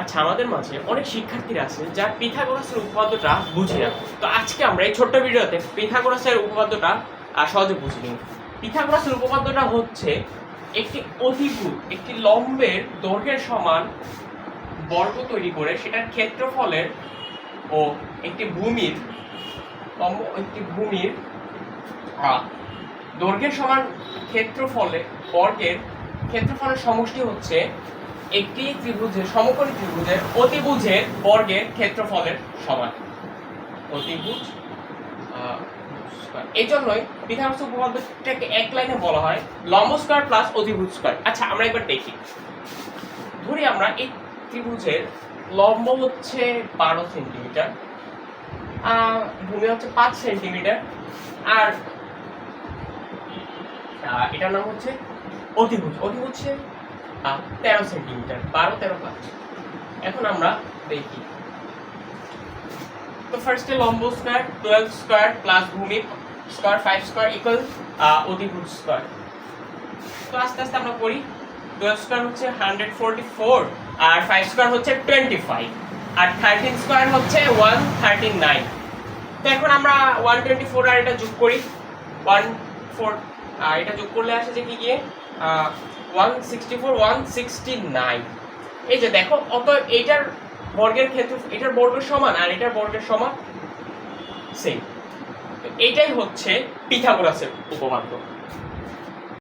আচ্ছা, আমাদের মাঝে অনেক শিক্ষার্থীরা আছে যারা পিথাগোরাসের উপপাদ্যটা বুঝে না। তো আজকে আমরা এই ছোট্ট ভিডিওতে পিথাগোরাসের উপপাদ্যটা সহজে বুঝে নিই। পিথাগোরাসের উপপাদ্যটা হচ্ছে একটি অতিভুজ একটি লম্বের দৈর্ঘ্যের সমান বর্গ তৈরি করে সেটার ক্ষেত্রফলের ও একটি ভূমির দৈর্ঘ্যের সমান বর্গের ক্ষেত্রফলের সমষ্টি হচ্ছে একটি ত্রিভুজের সমকোণী ত্রিভুজের অতিভুজের বর্গের ক্ষেত্রফলের সমান। অতিভুজ এই জন্যই পিথাগোরাসের উপপাদ্যটাকে এক লাইনে বলা হয় লম্ব স্কয়ার প্লাস অতিভুজ স্কয়ার। আচ্ছা, আমরা এবার দেখি। ধরি আমরা এই ত্রিভুজের লম্ব হচ্ছে 12 সেন্টিমিটার, ভূমি হচ্ছে 5 সেন্টিমিটার, আর এটার নাম হচ্ছে অতিভুজ। অতিভুজ 13 সেন্টিমিটার, 12 13 5। এখন আমরা দেখি। তো ফার্স্টে লম্ব স্কয়ার 12 স্কয়ার প্লাস ভূমি স্কয়ার 5 স্কয়ার ইকুয়াল অতিভুজ স্কয়ার। তো আস্তে আস্তে আমরা করি। 12 স্কয়ার হচ্ছে 144, আর 5 স্কয়ার হচ্ছে 25, আর 13 স্কয়ার হচ্ছে 139। তো এখন আমরা 124 আর এটা যোগ করি। 14 এটা যোগ করলে আসে যে কি গিয়ে 164 169। এই যে দেখো, অতএব এইটার বর্গের ক্ষেত্র এটার বর্গের সমান আর এটার বর্গের সমান সেম। এইটাই হচ্ছে পিথাগোরাসের উপপাদ্য।